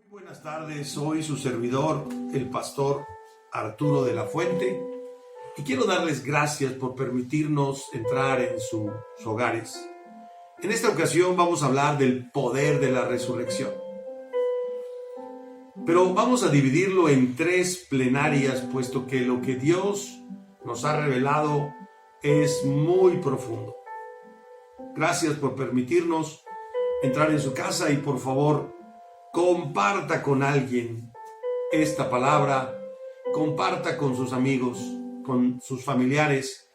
Buenas tardes, soy su servidor, el pastor Arturo de la Fuente, y quiero darles gracias por permitirnos entrar en sus hogares. En esta ocasión vamos a hablar del poder de la resurrección, pero vamos a dividirlo en tres plenarias, puesto que lo que Dios nos ha revelado es muy profundo. Gracias por permitirnos entrar en su casa y por favor, comparta con alguien esta palabra, comparta con sus amigos, con sus familiares,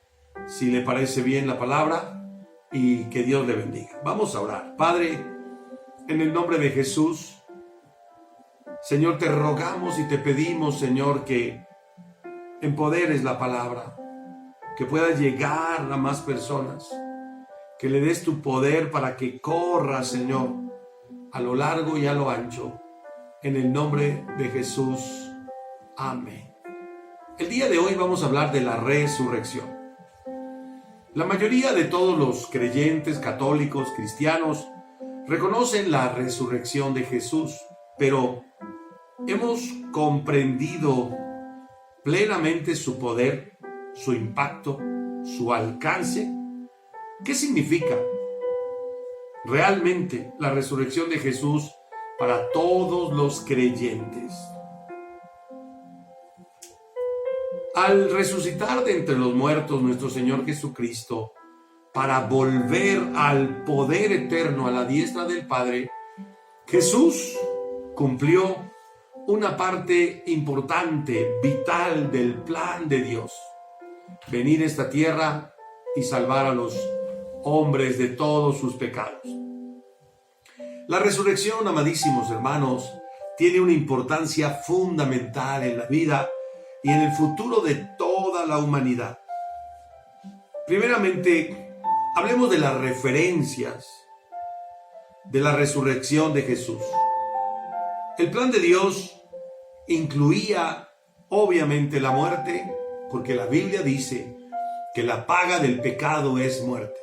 si le parece bien la palabra, y que Dios le bendiga. Vamos a orar. Padre, en el nombre de Jesús, Señor, te rogamos y te pedimos, Señor, que empoderes la palabra, que pueda llegar a más personas, que le des tu poder para que corra, Señor, a lo largo y a lo ancho, en el nombre de Jesús. Amén. El día de hoy vamos a hablar de la resurrección. La mayoría de todos los creyentes, católicos, cristianos, reconocen la resurrección de Jesús, pero ¿hemos comprendido plenamente su poder, su impacto, su alcance? ¿Qué significa realmente la resurrección de Jesús para todos los creyentes? Al resucitar de entre los muertos nuestro Señor Jesucristo para volver al poder eterno a la diestra del Padre, Jesús cumplió una parte importante, vital del plan de Dios: venir a esta tierra y salvar a los hombres de todos sus pecados. La resurrección, amadísimos hermanos, tiene una importancia fundamental en la vida y en el futuro de toda la humanidad. Primeramente, hablemos de las referencias de la resurrección de Jesús. El plan de Dios incluía obviamente la muerte, porque la Biblia dice que la paga del pecado es muerte.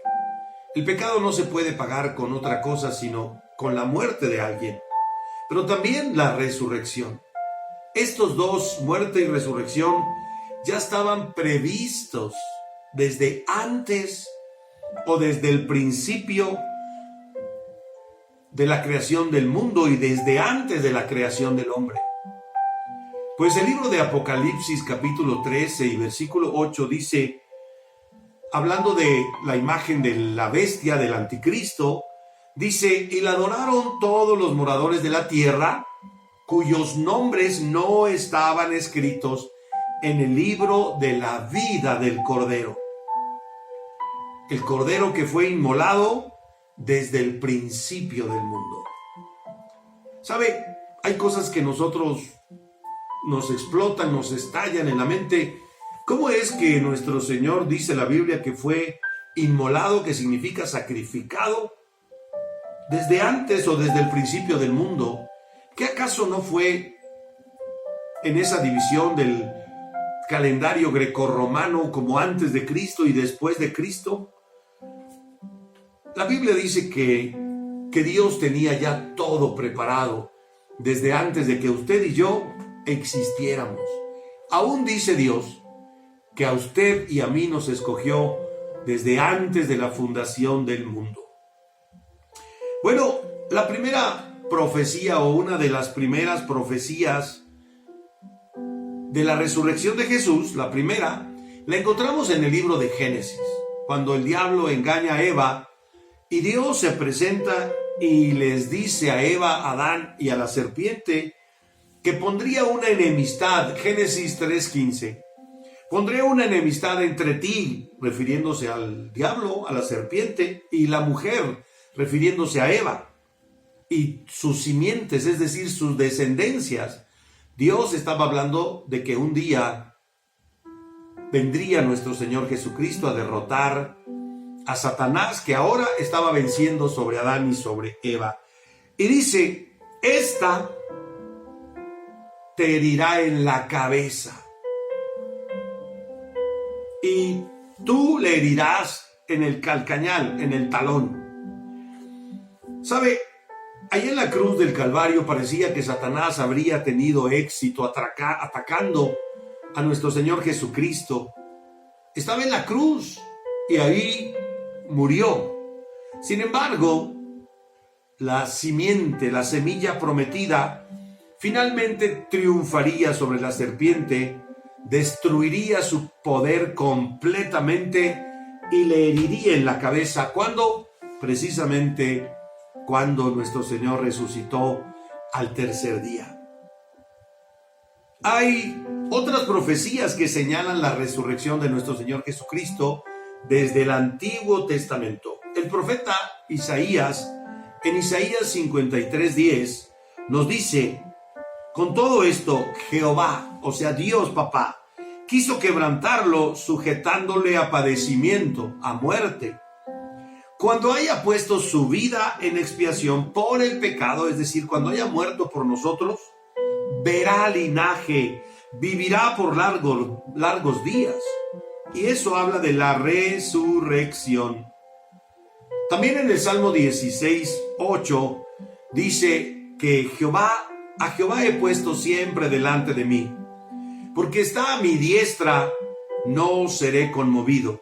El pecado no se puede pagar con otra cosa sino con la muerte de alguien, pero también la resurrección. Estos dos, muerte y resurrección, ya estaban previstos desde antes o desde el principio de la creación del mundo y desde antes de la creación del hombre. Pues el libro de Apocalipsis capítulo 13 y versículo 8 dice, hablando de la imagen de la bestia, del anticristo, dice: y la adoraron todos los moradores de la tierra, cuyos nombres no estaban escritos en el libro de la vida del Cordero. El Cordero que fue inmolado desde el principio del mundo. ¿Sabe? Hay cosas que nosotros nos explotan, nos estallan en la mente. ¿Cómo es que nuestro Señor, dice la Biblia, que fue inmolado, que significa sacrificado, desde antes o desde el principio del mundo? ¿Qué acaso no fue en esa división del calendario grecorromano como antes de Cristo y después de Cristo? La Biblia dice que Dios tenía ya todo preparado desde antes de que usted y yo existiéramos. Aún dice Dios que a usted y a mí nos escogió desde antes de la fundación del mundo. Bueno, la primera profecía o una de las primeras profecías de la resurrección de Jesús, la primera, la encontramos en el libro de Génesis, cuando el diablo engaña a Eva y Dios se presenta y les dice a Eva, a Adán y a la serpiente que pondría una enemistad. Génesis 3:15. Pondré una enemistad entre ti, refiriéndose al diablo, a la serpiente, y la mujer, refiriéndose a Eva, y sus simientes, es decir, sus descendencias. Dios estaba hablando de que un día vendría nuestro Señor Jesucristo a derrotar a Satanás, que ahora estaba venciendo sobre Adán y sobre Eva. Y dice: esta te herirá en la cabeza y tú le herirás en el calcañal, en el talón. ¿Sabe? Ahí en la cruz del Calvario parecía que Satanás habría tenido éxito atacando a nuestro Señor Jesucristo. Estaba en la cruz y ahí murió. Sin embargo, la simiente, la semilla prometida, finalmente triunfaría sobre la serpiente, destruiría su poder completamente y le heriría en la cabeza. ¿Cuándo? Precisamente cuando nuestro Señor resucitó al tercer día. Hay otras profecías que señalan la resurrección de nuestro Señor Jesucristo desde el Antiguo Testamento. El profeta Isaías, en Isaías 53:10, nos dice: con todo esto, Jehová, o sea Dios Papá, quiso quebrantarlo, sujetándole a padecimiento, a muerte. Cuando haya puesto su vida en expiación por el pecado, es decir, cuando haya muerto por nosotros, verá linaje, vivirá por largos días. Y eso habla de la resurrección. También en el Salmo 16:8 dice que a Jehová he puesto siempre delante de mí, porque está a mi diestra, no seré conmovido.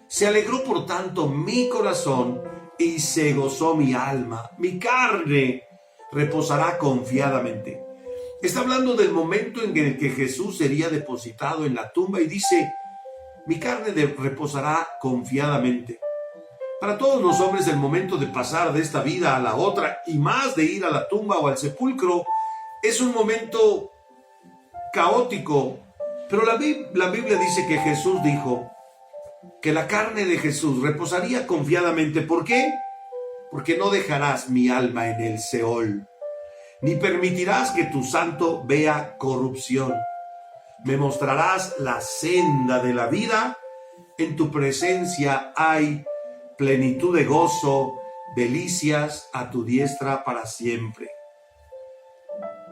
Se alegró por tanto mi corazón y se gozó mi alma. Mi carne reposará confiadamente. Está hablando del momento en el que Jesús sería depositado en la tumba y dice: mi carne reposará confiadamente. Para todos los hombres, el momento de pasar de esta vida a la otra, y más de ir a la tumba o al sepulcro, es un momento caótico. Pero la Biblia dice que Jesús dijo que la carne de Jesús reposaría confiadamente. ¿Por qué? Porque no dejarás mi alma en el Seol, ni permitirás que tu santo vea corrupción. Me mostrarás la senda de la vida. En tu presencia hay plenitud de gozo, delicias a tu diestra para siempre.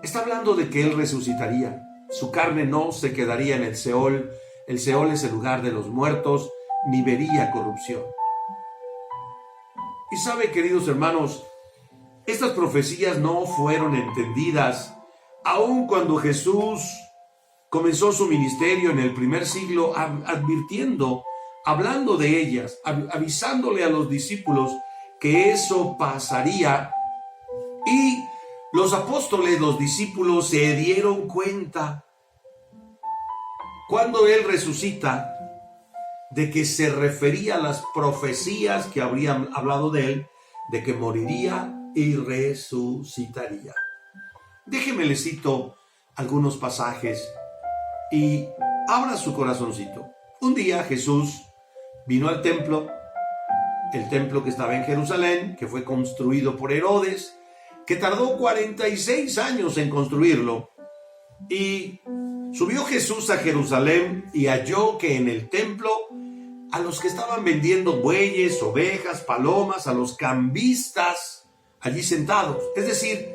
Está hablando de que Él resucitaría. Su carne no se quedaría en el Seol. El Seol es el lugar de los muertos, ni vería corrupción. Y sabe, queridos hermanos, estas profecías no fueron entendidas aun cuando Jesús comenzó su ministerio en el primer siglo, advirtiendo, hablando de ellas, avisándole a los discípulos que eso pasaría. Y los apóstoles, los discípulos, se dieron cuenta cuando Él resucita de que se refería a las profecías que habrían hablado de Él, de que moriría y resucitaría. Déjeme le cito algunos pasajes y abra su corazoncito. Un día Jesús vino al templo, el templo que estaba en Jerusalén, que fue construido por Herodes, que tardó 46 años en construirlo. Y subió Jesús a Jerusalén y halló que en el templo a los que estaban vendiendo bueyes, ovejas, palomas, a los cambistas allí sentados. Es decir,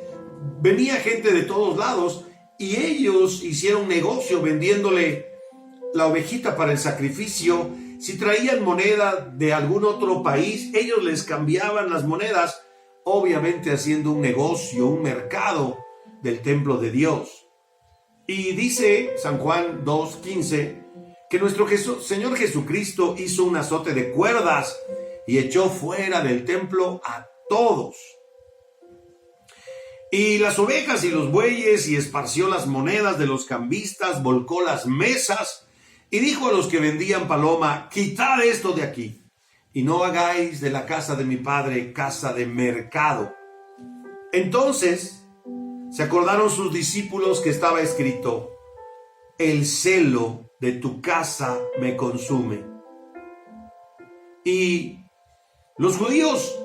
venía gente de todos lados y ellos hicieron negocio vendiéndole la ovejita para el sacrificio. Si traían moneda de algún otro país, ellos les cambiaban las monedas, obviamente haciendo un negocio, un mercado del templo de Dios. Y dice San Juan 2:15 que nuestro Señor Jesucristo hizo un azote de cuerdas y echó fuera del templo a todos. Y las ovejas y los bueyes, y esparció las monedas de los cambistas, volcó las mesas, y dijo a los que vendían paloma: quitad esto de aquí, y no hagáis de la casa de mi padre casa de mercado. Entonces se acordaron sus discípulos que estaba escrito: el celo de tu casa me consume. Y los judíos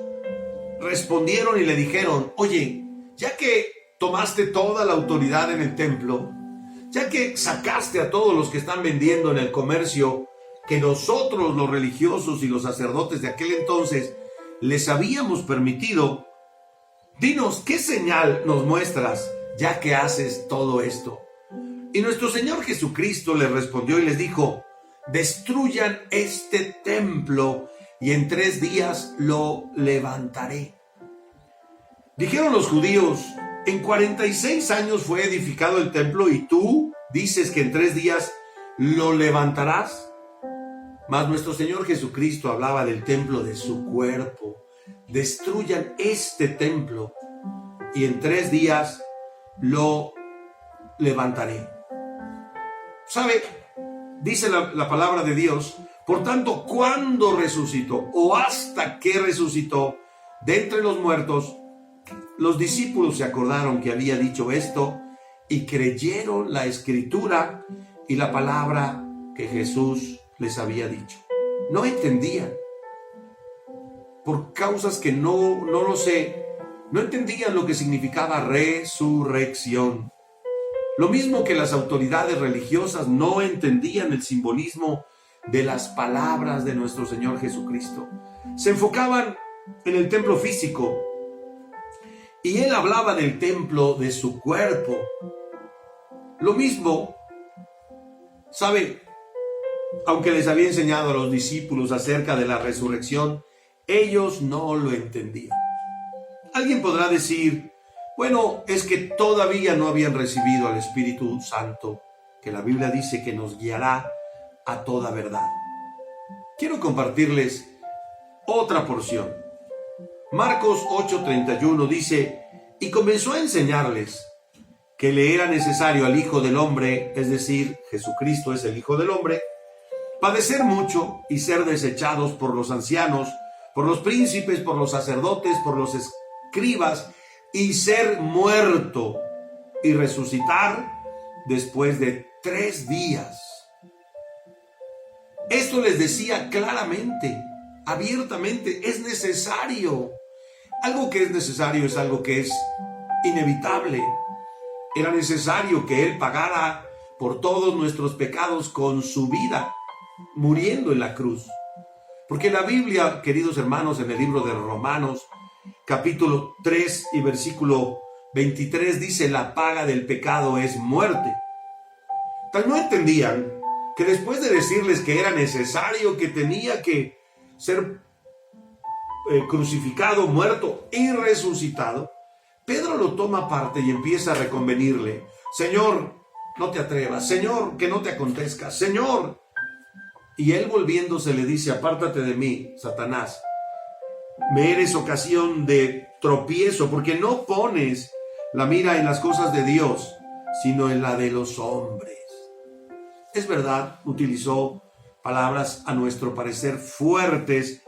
respondieron y le dijeron: oye, ya que tomaste toda la autoridad en el templo, ya que sacaste a todos los que están vendiendo en el comercio, que nosotros los religiosos y los sacerdotes de aquel entonces les habíamos permitido, dinos, ¿qué señal nos muestras ya que haces todo esto? Y nuestro Señor Jesucristo les respondió y les dijo: destruyan este templo y en 3 días lo levantaré. Dijeron los judíos: en 46 años fue edificado el templo y tú dices que en 3 días lo levantarás. Mas nuestro Señor Jesucristo hablaba del templo de su cuerpo. Destruyan este templo y en 3 días lo levantaré. ¿Sabe? Dice la palabra de Dios: por tanto, ¿cuándo resucitó o hasta que resucitó de entre los muertos? Los discípulos se acordaron que había dicho esto y creyeron la escritura y la palabra que Jesús les había dicho. No entendían, por causas que no lo sé, no entendían lo que significaba resurrección. Lo mismo que las autoridades religiosas no entendían el simbolismo de las palabras de nuestro Señor Jesucristo. Se enfocaban en el templo físico y Él hablaba del templo de su cuerpo. Lo mismo, ¿sabe? Aunque les había enseñado a los discípulos acerca de la resurrección, ellos no lo entendían. Alguien podrá decir: bueno, es que todavía no habían recibido al Espíritu Santo, que la Biblia dice que nos guiará a toda verdad. Quiero compartirles otra porción. Marcos 8:31 dice: y comenzó a enseñarles que le era necesario al Hijo del Hombre, es decir, Jesucristo es el Hijo del Hombre, padecer mucho y ser desechados por los ancianos, por los príncipes, por los sacerdotes, por los escribas, y ser muerto y resucitar después de 3 días. Esto les decía claramente, abiertamente: es necesario. Algo que es necesario es algo que es inevitable. Era necesario que Él pagara por todos nuestros pecados con su vida, muriendo en la cruz. Porque la Biblia, queridos hermanos, en el libro de Romanos, capítulo 3 y versículo 23, dice: la paga del pecado es muerte. Tal no entendían que después de decirles que era necesario, que tenía que ser crucificado, muerto y resucitado, Pedro lo toma aparte y empieza a reconvenirle: Señor, no te atrevas. Señor, que no te acontezca. Señor. Y él, volviéndose, le dice: apártate de mí, Satanás. Me eres ocasión de tropiezo, porque no pones la mira en las cosas de Dios, sino en la de los hombres. Es verdad, utilizó palabras a nuestro parecer fuertes,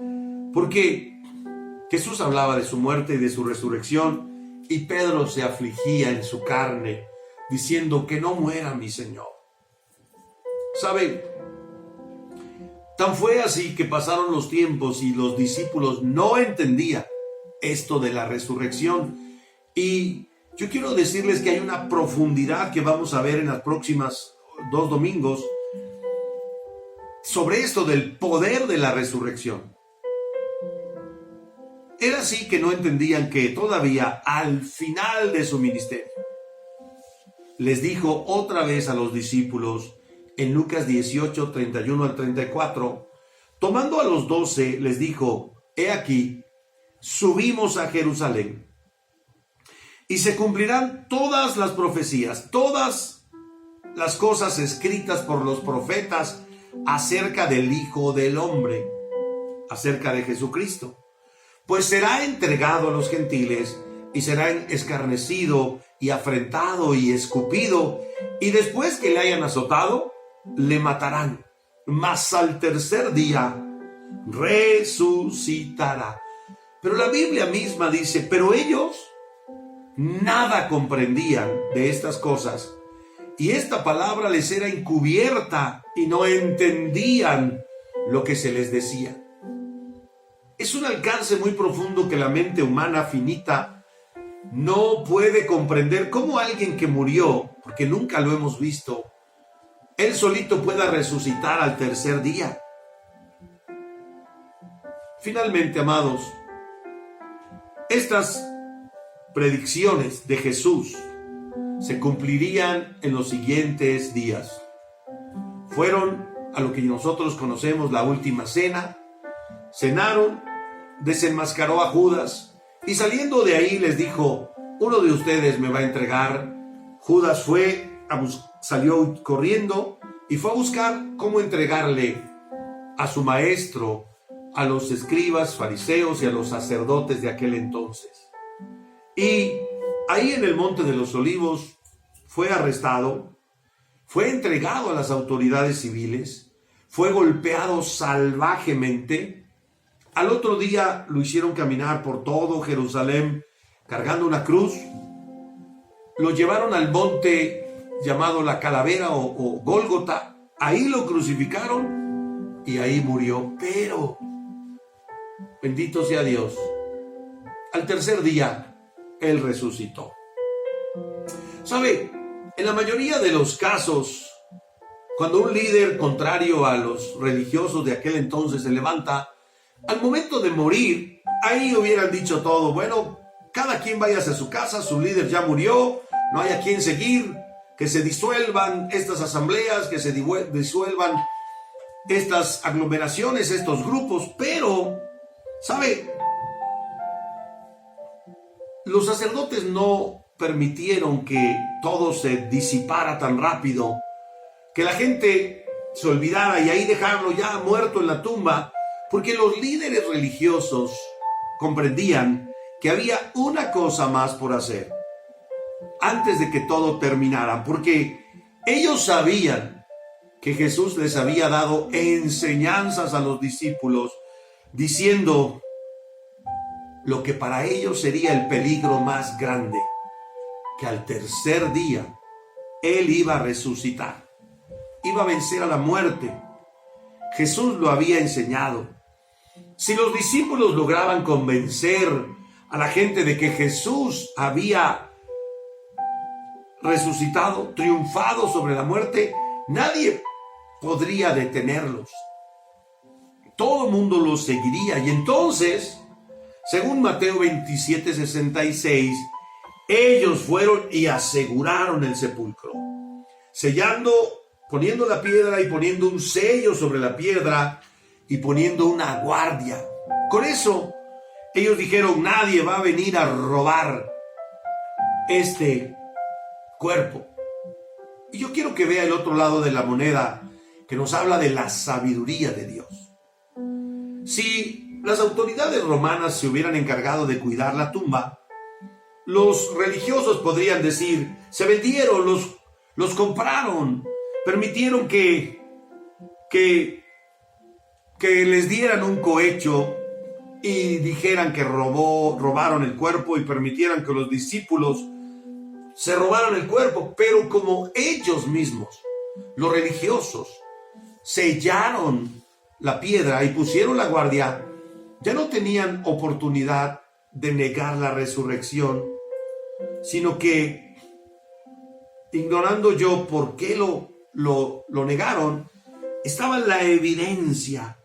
porque Jesús hablaba de su muerte y de su resurrección, y Pedro se afligía en su carne, diciendo: que no muera mi Señor. ¿Sabe? Tan fue así que pasaron los tiempos y los discípulos no entendían esto de la resurrección. Y yo quiero decirles que hay una profundidad que vamos a ver en las próximas 2 domingos sobre esto del poder de la resurrección. Era así que no entendían que todavía al final de su ministerio les dijo otra vez a los discípulos en Lucas 18, 31 al 34, tomando a los 12, les dijo: he aquí, subimos a Jerusalén, y se cumplirán todas las profecías, todas las cosas escritas por los profetas acerca del Hijo del Hombre, acerca de Jesucristo. Pues será entregado a los gentiles, y será escarnecido, y afrentado, y escupido, y después que le hayan azotado, le matarán, mas al tercer día resucitará. Pero la Biblia misma dice: pero ellos nada comprendían de estas cosas, y esta palabra les era encubierta, y no entendían lo que se les decía. Es un alcance muy profundo que la mente humana finita no puede comprender. Cómo alguien que murió, porque nunca lo hemos visto, él solito pueda resucitar al tercer día. Finalmente, amados, estas predicciones de Jesús se cumplirían en los siguientes días. Fueron a lo que nosotros conocemos la última cena. Cenaron, desenmascaró a Judas Y saliendo de ahí les dijo: uno de ustedes me va a entregar. Judas salió corriendo y fue a buscar cómo entregarle a su maestro, a los escribas, fariseos y a los sacerdotes de aquel entonces. Y ahí en el Monte de los Olivos fue arrestado, fue entregado a las autoridades civiles, fue golpeado salvajemente. Al otro día lo hicieron caminar por todo Jerusalén cargando una cruz. Lo llevaron al monte llamado la Calavera o Gólgota. Ahí lo crucificaron y ahí murió. Pero, bendito sea Dios, al tercer día Él resucitó. ¿Sabe? En la mayoría de los casos, cuando un líder contrario a los religiosos de aquel entonces se levanta, al momento de morir, ahí hubieran dicho todo: bueno, cada quien váyase a su casa, su líder ya murió, no hay a quien seguir, que se disuelvan estas asambleas, que se disuelvan estas aglomeraciones, estos grupos. Pero, ¿sabe? Los sacerdotes no permitieron que todo se disipara tan rápido, que la gente se olvidara y ahí dejarlo ya muerto en la tumba, porque los líderes religiosos comprendían que había una cosa más por hacer antes de que todo terminara, porque ellos sabían que Jesús les había dado enseñanzas a los discípulos, diciendo lo que para ellos sería el peligro más grande, que al tercer día Él iba a resucitar, iba a vencer a la muerte. Jesús lo había enseñado. Si los discípulos lograban convencer a la gente de que Jesús había resucitado, triunfado sobre la muerte, nadie podría detenerlos. Todo el mundo los seguiría. Y entonces, según Mateo 27:66, ellos fueron y aseguraron el sepulcro, sellando, poniendo la piedra y poniendo un sello sobre la piedra y poniendo una guardia. Con eso, ellos dijeron: nadie va a venir a robar este cuerpo. Y yo quiero que vea el otro lado de la moneda, que nos habla de la sabiduría de Dios. Si las autoridades romanas se hubieran encargado de cuidar la tumba, los religiosos podrían decir: se vendieron, los compraron, permitieron que les dieran un cohecho y dijeran que robaron el cuerpo y permitieran que los discípulos se robaron el cuerpo. Pero como ellos mismos, los religiosos, sellaron la piedra y pusieron la guardia, ya no tenían oportunidad de negar la resurrección, sino que, ignorando yo por qué lo negaron, estaba la evidencia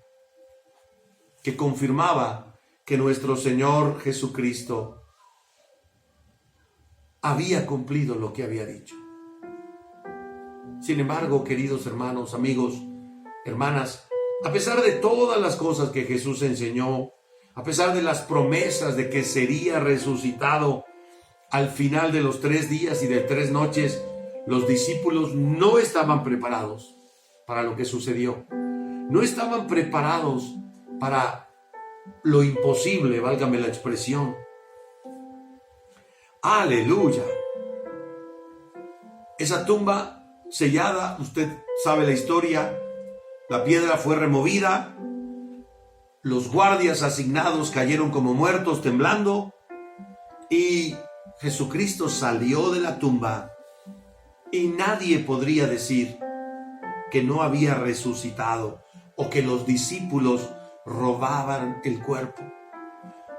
que confirmaba que nuestro Señor Jesucristo había cumplido lo que había dicho. Sin embargo, queridos hermanos, amigos, hermanas, a pesar de todas las cosas que Jesús enseñó, a pesar de las promesas de que sería resucitado al final de los 3 días y de 3 noches, los discípulos no estaban preparados para lo que sucedió. No estaban preparados para lo imposible, válgame la expresión. ¡Aleluya! Esa tumba sellada, usted sabe la historia, la piedra fue removida, los guardias asignados cayeron como muertos temblando y Jesucristo salió de la tumba y nadie podría decir que no había resucitado o que los discípulos robaban el cuerpo.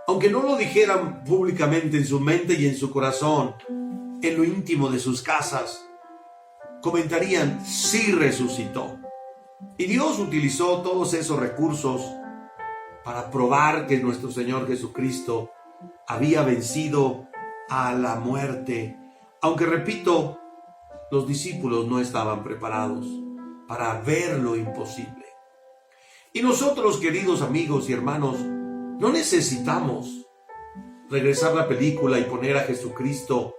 Aunque no lo dijeran públicamente en su mente y en su corazón, en lo íntimo de sus casas, comentarían: sí resucitó. Y Dios utilizó todos esos recursos para probar que nuestro Señor Jesucristo había vencido a la muerte. Aunque, repito, los discípulos no estaban preparados para ver lo imposible. Y nosotros, queridos amigos y hermanos, no necesitamos regresar la película y poner a Jesucristo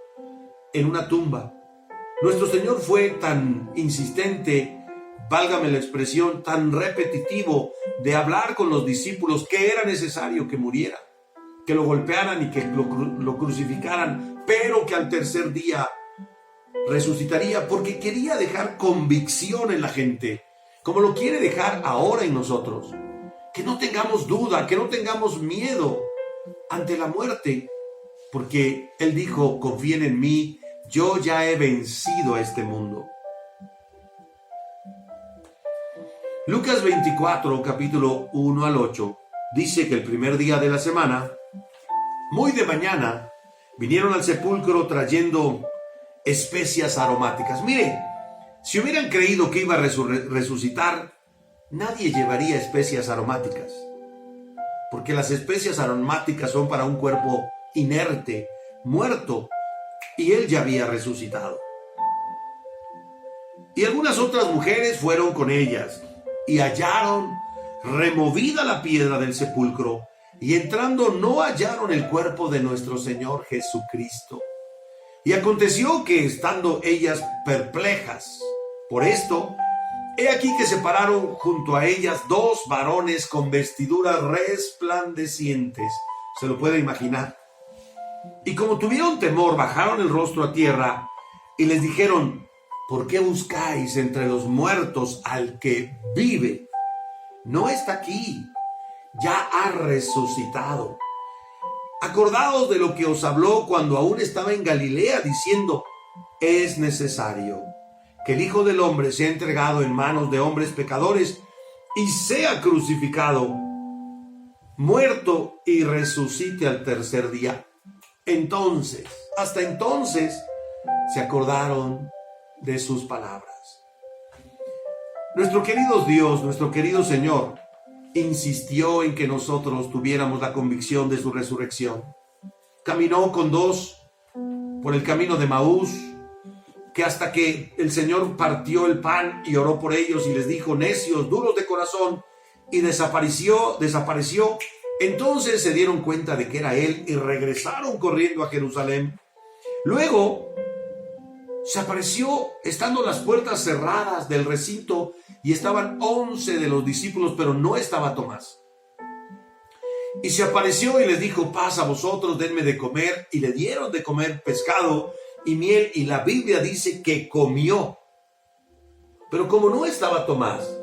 en una tumba. Nuestro Señor fue tan insistente, válgame la expresión, tan repetitivo de hablar con los discípulos que era necesario que muriera, que lo golpearan y que lo crucificaran, pero que al tercer día resucitaría, porque quería dejar convicción en la gente, como lo quiere dejar ahora en nosotros. Que no tengamos duda, que no tengamos miedo ante la muerte, porque Él dijo, confíen en mí, yo ya he vencido a este mundo. Lucas 24, capítulo 1 al 8, dice que el primer día de la semana, muy de mañana, vinieron al sepulcro trayendo especias aromáticas. Mire, si hubieran creído que iba a resucitar, nadie llevaría especias aromáticas, porque las especias aromáticas son para un cuerpo inerte, muerto, y Él ya había resucitado. Y algunas otras mujeres fueron con ellas, y hallaron removida la piedra del sepulcro, y entrando no hallaron el cuerpo de nuestro Señor Jesucristo. Y aconteció que, estando ellas perplejas por esto, he aquí que se pararon junto a ellas dos varones con vestiduras resplandecientes. ¿Se lo puede imaginar? Y como tuvieron temor, bajaron el rostro a tierra y les dijeron, ¿por qué buscáis entre los muertos al que vive? No está aquí, ya ha resucitado. Acordaos de lo que os habló cuando aún estaba en Galilea, diciendo, es necesario que el Hijo del Hombre sea entregado en manos de hombres pecadores y sea crucificado, muerto y resucite al tercer día. Entonces, hasta entonces, se acordaron de sus palabras. Nuestro querido Dios, nuestro querido Señor, insistió en que nosotros tuviéramos la convicción de su resurrección. Caminó con dos por el camino de Maús, que hasta que el Señor partió el pan y oró por ellos y les dijo, necios, duros de corazón, y desapareció. Entonces se dieron cuenta de que era Él y regresaron corriendo a Jerusalén. Luego se apareció estando las puertas cerradas del recinto y estaban 11 de los discípulos, pero no estaba Tomás. Y se apareció y les dijo, paz a vosotros, denme de comer. Y le dieron de comer pescado y miel, y la Biblia dice que comió. Pero como no estaba Tomás,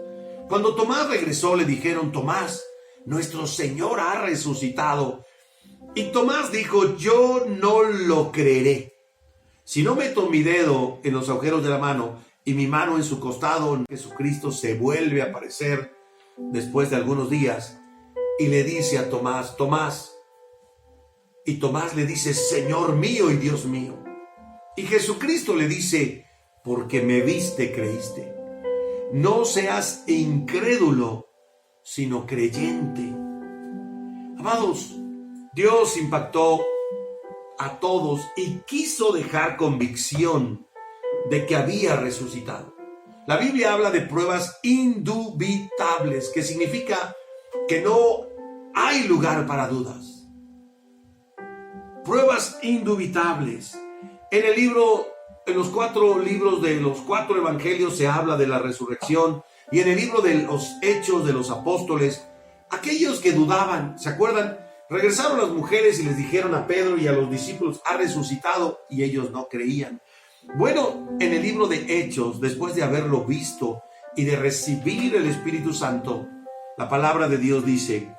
cuando Tomás regresó le dijeron, Tomás, nuestro Señor ha resucitado. Y Tomás dijo, yo no lo creeré si no meto mi dedo en los agujeros de la mano y mi mano en su costado. Jesucristo se vuelve a aparecer después de algunos días y le dice a Tomás, Tomás, y Tomás le dice, Señor mío y Dios mío. Y Jesucristo le dice, porque me viste, creíste. No seas incrédulo, sino creyente. Amados, Dios impactó a todos y quiso dejar convicción de que había resucitado. La Biblia habla de pruebas indubitables, que significa que no hay lugar para dudas. Pruebas indubitables. En los 4 libros de los 4 evangelios se habla de la resurrección, y en el libro de los Hechos de los Apóstoles, aquellos que dudaban, ¿se acuerdan? Regresaron las mujeres y les dijeron a Pedro y a los discípulos, ha resucitado, y ellos no creían. Bueno, en el libro de Hechos, después de haberlo visto y de recibir el Espíritu Santo, la palabra de Dios dice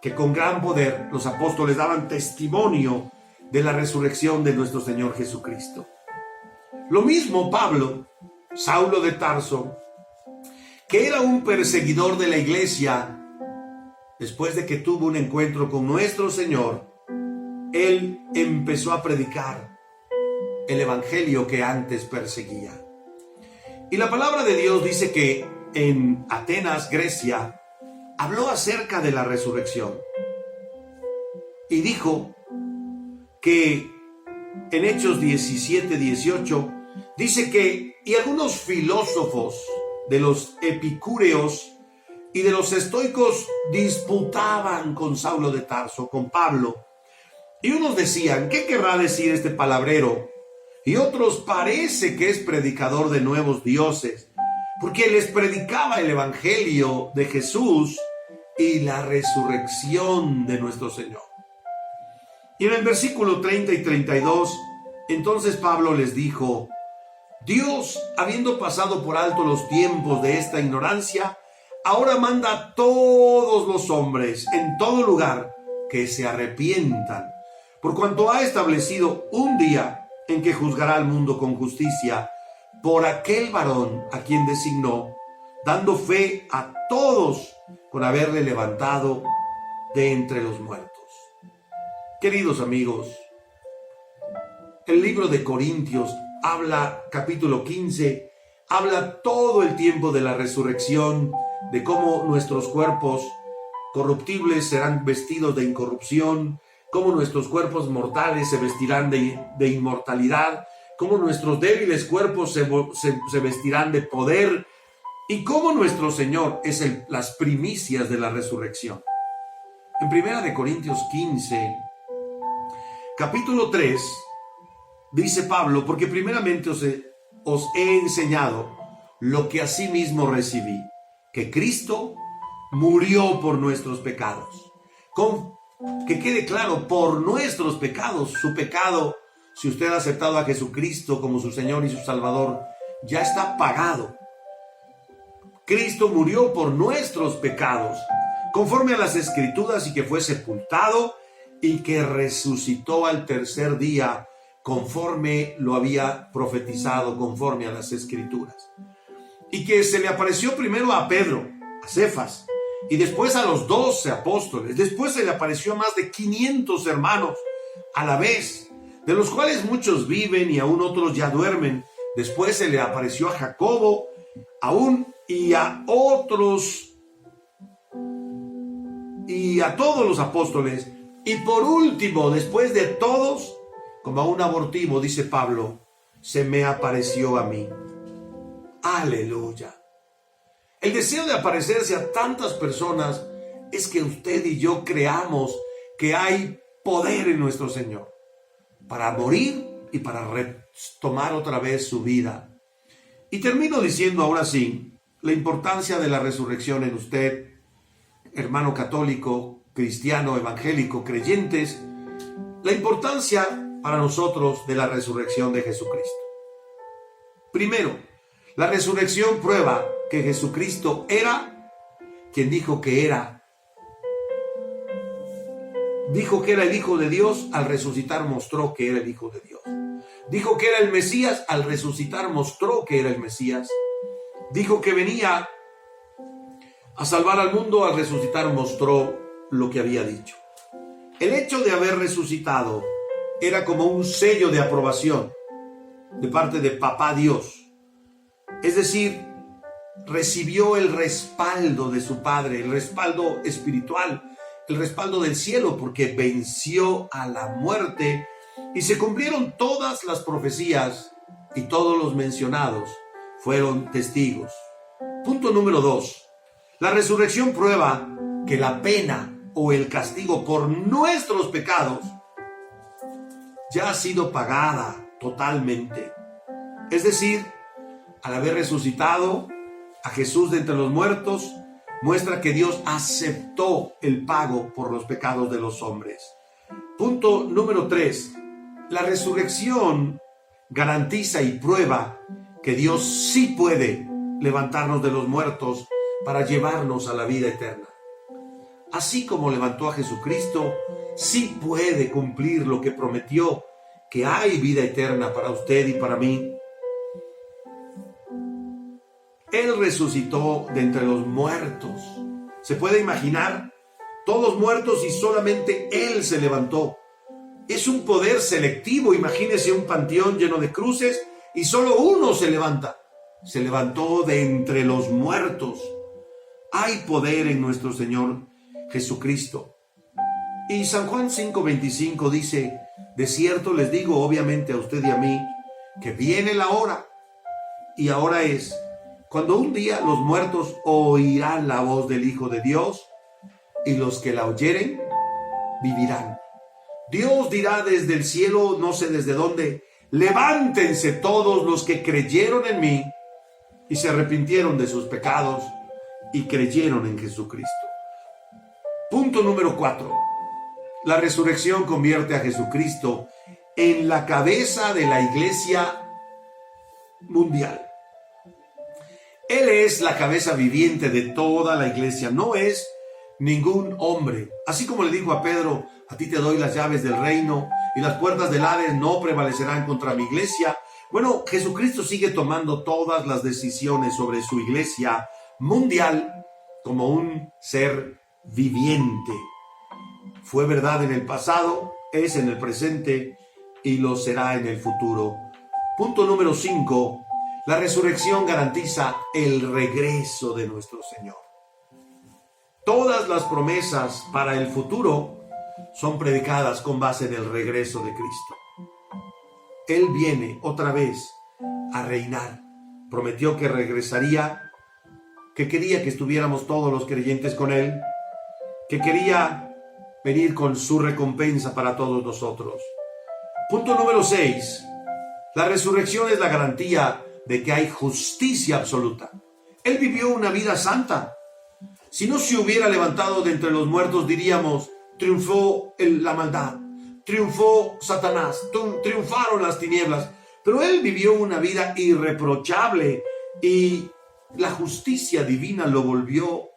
que con gran poder los apóstoles daban testimonio de la resurrección de nuestro Señor Jesucristo. Lo mismo Pablo, Saulo de Tarso, que era un perseguidor de la iglesia, después de que tuvo un encuentro con nuestro Señor, él empezó a predicar el evangelio que antes perseguía. Y la palabra de Dios dice que en Atenas, Grecia, habló acerca de la resurrección. Y dijo que en Hechos 17:18 dice que, y algunos filósofos de los epicúreos y de los estoicos disputaban con Saulo de Tarso, con Pablo, Y unos decían, ¿qué querrá decir este palabrero? Y otros, parece que es predicador de nuevos dioses, porque les predicaba el evangelio de Jesús y la resurrección de nuestro Señor. Y en el versículo 30 y 32, entonces Pablo les dijo, Dios, habiendo pasado por alto los tiempos de esta ignorancia, ahora manda a todos los hombres en todo lugar que se arrepientan, por cuanto ha establecido un día en que juzgará al mundo con justicia por aquel varón a quien designó, dando fe a todos por haberle levantado de entre los muertos. Queridos amigos, el libro de Corintios habla, capítulo 15, habla todo el tiempo de la resurrección, de cómo nuestros cuerpos corruptibles serán vestidos de incorrupción, cómo nuestros cuerpos mortales se vestirán de inmortalidad, cómo nuestros débiles cuerpos se vestirán de poder, y cómo nuestro Señor es las primicias de la resurrección. En 1 Corintios 15, capítulo 3, dice Pablo, porque primeramente os he enseñado lo que asimismo recibí, que Cristo murió por nuestros pecados. Que quede claro, por nuestros pecados, su pecado, si usted ha aceptado a Jesucristo como su Señor y su Salvador, ya está pagado. Cristo murió por nuestros pecados, conforme a las Escrituras, y que fue sepultado y que resucitó al tercer día, conforme lo había profetizado, conforme a las Escrituras. Y que se le apareció primero a Pedro, a Cefas, y después a los 12 apóstoles. Después se le apareció a más de 500 hermanos a la vez, de los cuales muchos viven y aún otros ya duermen. Después se le apareció a Jacobo, y a otros, y a todos los apóstoles. Y por último, después de todos, como a un abortivo, dice Pablo, se me apareció a mí. Aleluya. El deseo de aparecerse a tantas personas es que usted y yo creamos que hay poder en nuestro Señor para morir y para retomar otra vez su vida. Y termino diciendo ahora sí la importancia de la resurrección en usted, hermano católico, cristiano, evangélico, creyentes, la importancia para nosotros de la resurrección de Jesucristo. Primero, la resurrección prueba que Jesucristo era quien dijo que era. Dijo que era el Hijo de Dios, al resucitar mostró que era el Hijo de Dios. Dijo que era el Mesías, al resucitar mostró que era el Mesías. Dijo que venía a salvar al mundo, al resucitar mostró lo que había dicho. El hecho de haber resucitado era como un sello de aprobación de parte de Papá Dios. Es decir, recibió el respaldo de su Padre, el respaldo espiritual, el respaldo del cielo, porque venció a la muerte y se cumplieron todas las profecías y todos los mencionados fueron testigos. Punto número 2. La resurrección prueba que la pena o el castigo por nuestros pecados ya ha sido pagada totalmente. Es decir, al haber resucitado a Jesús de entre los muertos, muestra que Dios aceptó el pago por los pecados de los hombres. Punto número 3. La resurrección garantiza y prueba que Dios sí puede levantarnos de los muertos para llevarnos a la vida eterna. Así como levantó a Jesucristo, sí puede cumplir lo que prometió, que hay vida eterna para usted y para mí. Él resucitó de entre los muertos. ¿Se puede imaginar? Todos muertos y solamente Él se levantó. Es un poder selectivo. Imagínese un panteón lleno de cruces y solo uno se levanta. Se levantó de entre los muertos. Hay poder en nuestro Señor Jesucristo. Y San Juan 5:25 dice, de cierto les digo, obviamente a usted y a mí, que viene la hora, y ahora es, cuando un día los muertos oirán la voz del Hijo de Dios, y los que la oyeren vivirán. Dios dirá desde el cielo, no sé desde dónde: levántense todos los que creyeron en mí y se arrepintieron de sus pecados y creyeron en Jesucristo. Punto número 4. La resurrección convierte a Jesucristo en la cabeza de la iglesia mundial. Él es la cabeza viviente de toda la iglesia, no es ningún hombre. Así como le dijo a Pedro: a ti te doy las llaves del reino y las puertas del Hades no prevalecerán contra mi iglesia. Bueno, Jesucristo sigue tomando todas las decisiones sobre su iglesia mundial como un ser viviente. Fue verdad en el pasado, es en el presente y lo será en el futuro. Punto número 5. La resurrección garantiza el regreso de nuestro Señor. Todas las promesas para el futuro son predicadas con base en el regreso de Cristo. Él viene otra vez a reinar. Prometió que regresaría, que quería que estuviéramos todos los creyentes con Él, que quería venir con su recompensa para todos nosotros. Punto número 6. La resurrección es la garantía de que hay justicia absoluta. Él vivió una vida santa. Si no se hubiera levantado de entre los muertos, diríamos: triunfó la maldad, triunfó Satanás, triunfaron las tinieblas. Pero Él vivió una vida irreprochable y la justicia divina lo volvió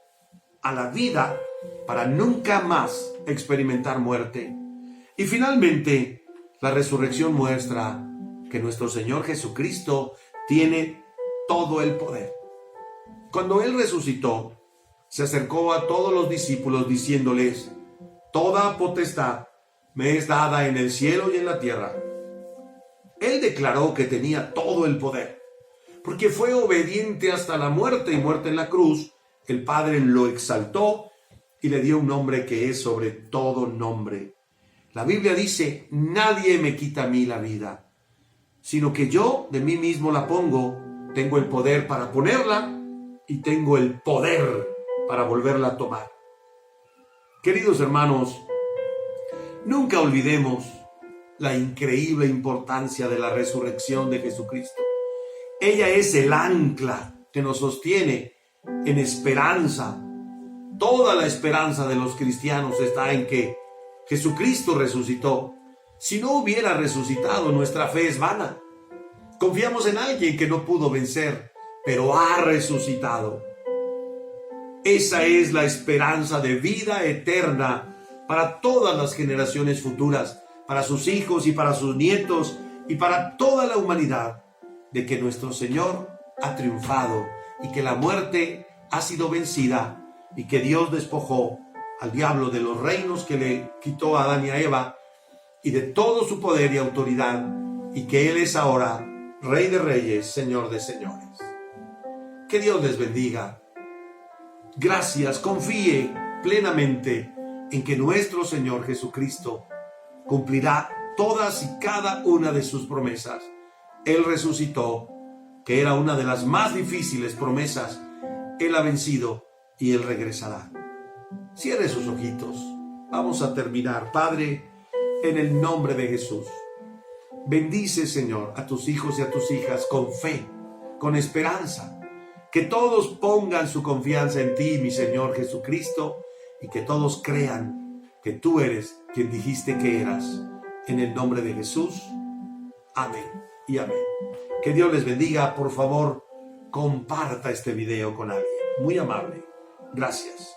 a la vida para nunca más experimentar muerte. Y finalmente, la resurrección muestra que nuestro Señor Jesucristo tiene todo el poder. Cuando Él resucitó, se acercó a todos los discípulos diciéndoles: toda potestad me es dada en el cielo y en la tierra. Él declaró que tenía todo el poder, porque fue obediente hasta la muerte y muerte en la cruz. El Padre lo exaltó y le dio un nombre que es sobre todo nombre. La Biblia dice: nadie me quita a mí la vida, sino que yo de mí mismo la pongo. Tengo el poder para ponerla y tengo el poder para volverla a tomar. Queridos hermanos, nunca olvidemos la increíble importancia de la resurrección de Jesucristo. Ella es el ancla que nos sostiene en esperanza. Toda la esperanza de los cristianos está en que Jesucristo resucitó. Si no hubiera resucitado, nuestra fe es vana. Confiamos en alguien que no pudo vencer, pero ha resucitado. Esa es la esperanza de vida eterna para todas las generaciones futuras, para sus hijos y para sus nietos y para toda la humanidad, de que nuestro Señor ha triunfado y que la muerte ha sido vencida y que Dios despojó al diablo de los reinos que le quitó a Adán y a Eva y de todo su poder y autoridad, y que Él es ahora Rey de Reyes, Señor de Señores. Que Dios les bendiga. Gracias, confíe plenamente en que nuestro Señor Jesucristo cumplirá todas y cada una de sus promesas. Él resucitó, que era una de las más difíciles promesas. Él ha vencido y Él regresará. Cierre sus ojitos. Vamos a terminar. Padre, en el nombre de Jesús, bendice, Señor, a tus hijos y a tus hijas con fe, con esperanza. Que todos pongan su confianza en ti, mi Señor Jesucristo, y que todos crean que tú eres quien dijiste que eras. En el nombre de Jesús. Amén y amén. Que Dios les bendiga. Por favor, comparta este video con alguien. Muy amable. Gracias.